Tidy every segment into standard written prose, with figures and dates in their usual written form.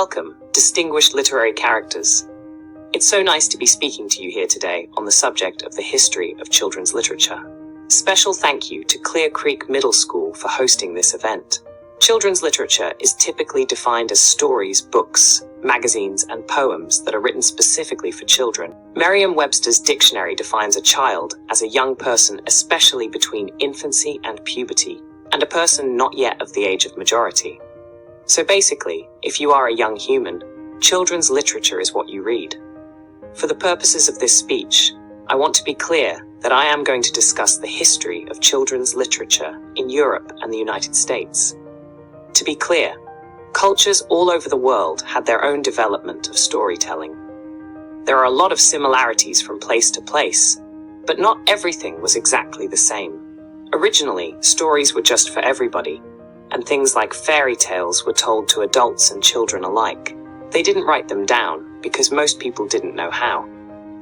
Welcome, distinguished literary characters. It's so nice to be speaking to you here today on the subject of the history of children's literature. Special thank you to Clear Creek Middle School for hosting this event. Children's literature is typically defined as stories, books, magazines, and poems that are written specifically for children. Merriam-Webster's dictionary defines a child as a young person, especially between infancy and puberty, and a person not yet of the age of majority. So basically, if you are a young human, children's literature is what you read. For the purposes of this speech, I want to be clear that I am going to discuss the history of children's literature in Europe and the United States. To be clear, cultures all over the world had their own development of storytelling. There are a lot of similarities from place to place, but not everything was exactly the same. Originally, stories were just for everybody, and things like fairy tales were told to adults and children alike. They didn't write them down because most people didn't know how.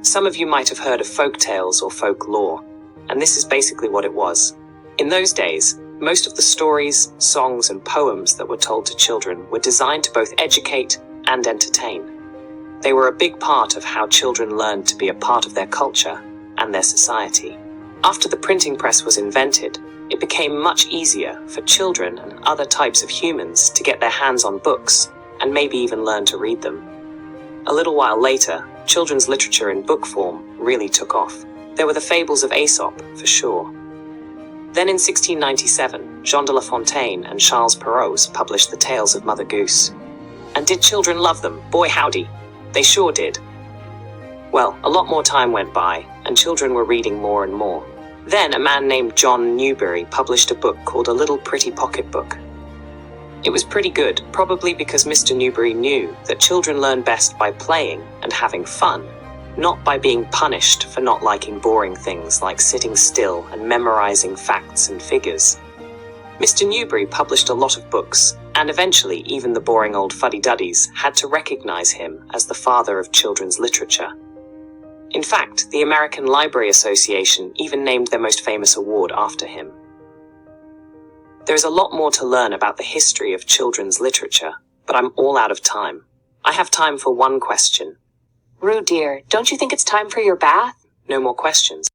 Some of you might have heard of folk tales or folklore, and this is basically what it was. In those days, most of the stories, songs, and poems that were told to children were designed to both educate and entertain. They were a big part of how children learned to be a part of their culture and their society. After the printing press was invented, it became much easier for children and other types of humans to get their hands on books and maybe even learn to read them. A little while later, children's literature in book form really took off. There were the fables of Aesop, for sure. Then in 1697, Jean de La Fontaine and Charles Perrault published the Tales of Mother Goose. And did children love them? Boy howdy, they sure did. Well, a lot more time went by, and children were reading more and more. Then a man named John Newbery published a book called A Little Pretty Pocketbook. It was pretty good, probably because Mr. Newbery knew that children learn best by playing and having fun, not by being punished for not liking boring things like sitting still and memorizing facts and figures. Mr. Newbery published a lot of books, and eventually even the boring old fuddy-duddies had to recognize him as the father of children's literature. In fact, the American Library Association even named their most famous award after him. There is a lot more to learn about the history of children's literature, but I'm all out of time. I have time for one question. Rue dear, don't you think it's time for your bath? No more questions.